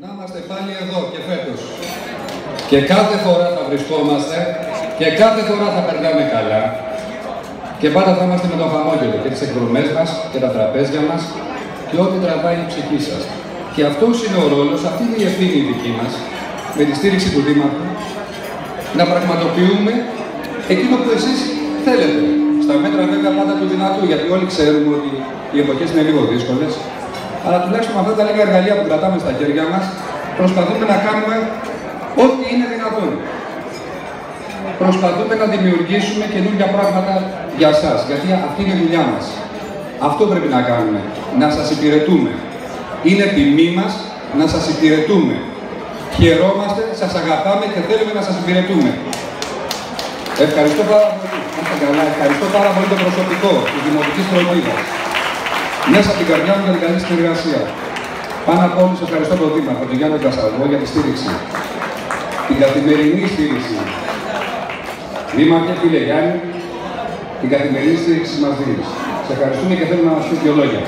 Να είμαστε πάλι εδώ και φέτος. Και κάθε φορά θα βρισκόμαστε και κάθε φορά θα περνάμε καλά. Και πάντα θα είμαστε με το χαμόγελο και τις εκδρομές μας και τα τραπέζια μας και ό,τι τραβάει η ψυχή σας. Και αυτός είναι ο ρόλος, αυτή είναι η ευθύνη δική μας, με τη στήριξη του Δήμαρχου, να πραγματοποιούμε εκείνο που εσείς θέλετε. Στα μέτρα βέβαια πάντα του δυνατού, γιατί όλοι ξέρουμε ότι οι εποχές είναι λίγο δύσκολες. Αλλά τουλάχιστον με αυτά τα λίγα εργαλεία που κρατάμε στα χέρια μας, προσπαθούμε να κάνουμε ό,τι είναι δυνατόν. Προσπαθούμε να δημιουργήσουμε καινούργια πράγματα για εσάς, γιατί αυτή είναι η δουλειά μας. Αυτό πρέπει να κάνουμε, να σας υπηρετούμε. Είναι τιμή μας να σας υπηρετούμε. Χαιρόμαστε, σας αγαπάμε και θέλουμε να σας υπηρετούμε. Ευχαριστώ πάρα πολύ. Ευχαριστώ πάρα πολύ το προσωπικό της Δημοτικής Φροντίδας. Μέσα από την καρδιά μου για την καλή συνεργασία. Πάνω απ' όλους ευχαριστώ τον Δήμαρχο, τον Γιάννη Κασαβό, για τη στήριξη. Την καθημερινή στήριξη. Δήμαρχε, φίλε Γιάννη, την καθημερινή στήριξη μας δίνεις. Σε ευχαριστούμε και θέλω να μας πεις δύο λόγια.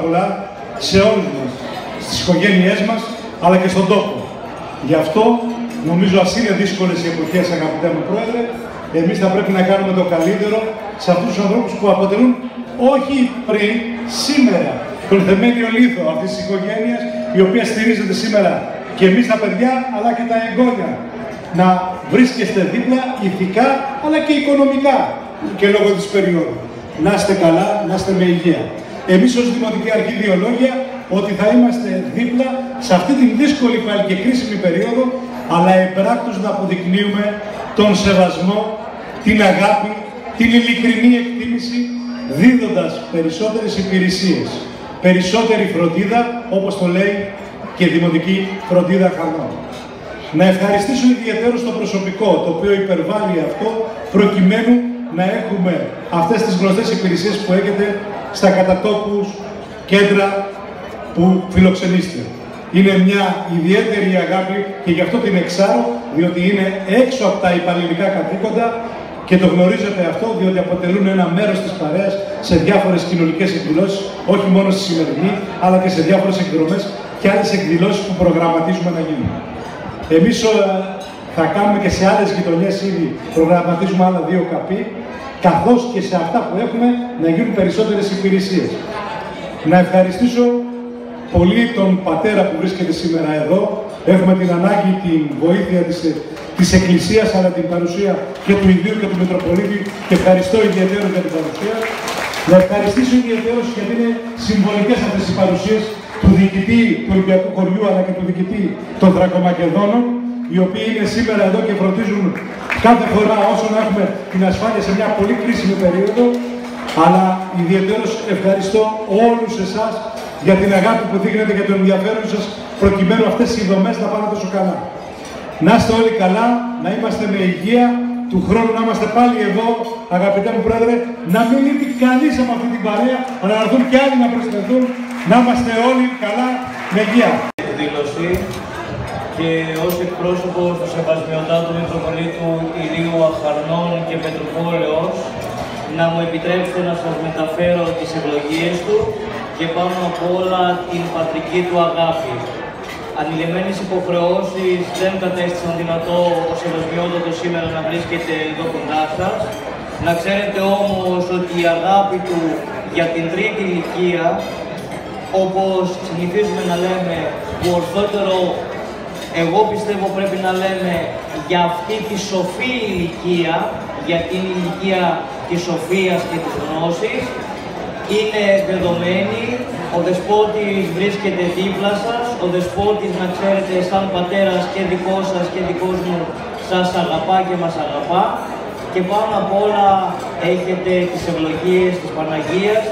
Πολλά σε όλους μας, στις οικογένειές μας, αλλά και στον τόπο. Γι' αυτό, νομίζω, ας είναι δύσκολες οι εποχές, αγαπητέ μου Πρόεδρε, εμείς θα πρέπει να κάνουμε το καλύτερο σε αυτούς τους ανθρώπους που αποτελούν, όχι πριν, σήμερα, τον θεμέλιο λίθο αυτής της οικογένειας, η οποία στηρίζεται σήμερα και εμείς τα παιδιά, αλλά και τα εγγόνια. Να βρίσκεστε δίπλα ηθικά, αλλά και οικονομικά, και λόγω της περίοδου. Να είστε καλά, να είστε με υγεία. Εμείς ως Δημοτική Αρχή δύο λόγια, ότι θα είμαστε δίπλα σε αυτή την δύσκολη πάλι και κρίσιμη περίοδο, αλλά εμπράκτως να αποδεικνύουμε τον σεβασμό, την αγάπη, την ειλικρινή εκτίμηση, δίδοντας περισσότερες υπηρεσίες, περισσότερη φροντίδα, όπως το λέει και η Δημοτική Φροντίδα Χαρνών. Να ευχαριστήσω ιδιαίτερα στο προσωπικό, το οποίο υπερβάλλει αυτό, προκειμένου να έχουμε αυτές τις γνωστές υπηρεσίες που έχετε στα κατατόπους κέντρα που φιλοξενείστε. Είναι μια ιδιαίτερη αγάπη και γι' αυτό την εξάρω, διότι είναι έξω από τα υπαλληλικά καθήκοντα και το γνωρίζετε αυτό, διότι αποτελούν ένα μέρος της παρέας σε διάφορες κοινωνικές εκδηλώσεις, όχι μόνο στη σημερινή, αλλά και σε διάφορες εκδρομές και άλλες εκδηλώσεις που προγραμματίζουμε να γίνουν. Εμείς θα κάνουμε και σε άλλες γειτονιές ήδη προγραμματίζουμε άλλα 2 καπί, καθώς και σε αυτά που έχουμε να γίνουν περισσότερες υπηρεσίες. Να ευχαριστήσω πολύ τον πατέρα που βρίσκεται σήμερα εδώ. Έχουμε την ανάγκη, την βοήθεια της Εκκλησίας, αλλά την παρουσία και του Ιδίου και του Μητροπολίτη και ευχαριστώ ιδιαίτερα για την παρουσία. Να ευχαριστήσω ιδιαίτερα γιατί είναι συμβολικές αυτές οι παρουσίες του διοικητή του Ολυμπιακού Χωριού, αλλά και του διοικητή των Θρακομακεδόνων, οι οποίοι είναι σήμερα εδώ και φροντίζουν κάθε φορά όσο να έχουμε την ασφάλεια σε μια πολύ κρίσιμη περίοδο. Αλλά ιδιαίτερως ευχαριστώ όλους εσάς για την αγάπη που δείχνετε και τον ενδιαφέρον σας, προκειμένου αυτές οι δομές να πάνε τόσο καλά. Να είστε όλοι καλά, να είμαστε με υγεία, του χρόνου να είμαστε πάλι εδώ, αγαπητέ μου Πρόεδρε, να μην λείπει κανείς από αυτή την παρέα, αλλά να έρθουν και άλλοι να προσθεθούν, να είμαστε όλοι καλά, με υγεία. Εκδήλωση και ως εκπρόσωπος του Σεβασμιωτάτου Μητροπολίτου Ηλίου Αχαρνών και Πετρουπόλεως, να μου επιτρέψετε να σας μεταφέρω τις ευλογίες του και πάνω απ' όλα την πατρική του αγάπη. Ανηλυμένες υποχρεώσεις δεν κατέστησαν δυνατό ο Σεβασμιότατος σήμερα να βρίσκεται εδώ κοντά σας. Να ξέρετε όμως ότι η αγάπη του για την τρίτη ηλικία, όπως συνηθίζουμε να λέμε, που ορθότερο εγώ πιστεύω πρέπει να λέμε για αυτή τη σοφή ηλικία, για την ηλικία της σοφίας και της γνώσης, είναι δεδομένη. Ο Δεσπότης βρίσκεται δίπλα σας, ο Δεσπότης, να ξέρετε, σαν πατέρας και δικός σας και δικός μου, σας αγαπά και μας αγαπά. Και πάνω απ' όλα έχετε τις ευλογίες της Παναγίας,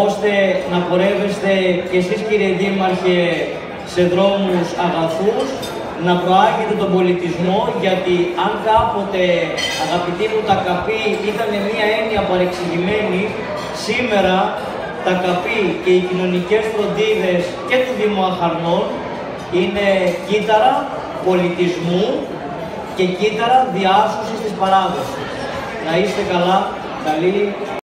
ώστε να πορεύεστε και εσείς, κύριε Δήμαρχε, σε δρόμους αγαθούς, να προάγετε τον πολιτισμό, γιατί αν κάποτε, αγαπητοί μου, τα καπί ήταν μια έννοια παρεξηγημένη, σήμερα τα καπί και οι κοινωνικές φροντίδες και του Δήμου Αχαρνών είναι κύτταρα πολιτισμού και κύτταρα διάσωσης της παράδοσης. Να είστε καλά, καλή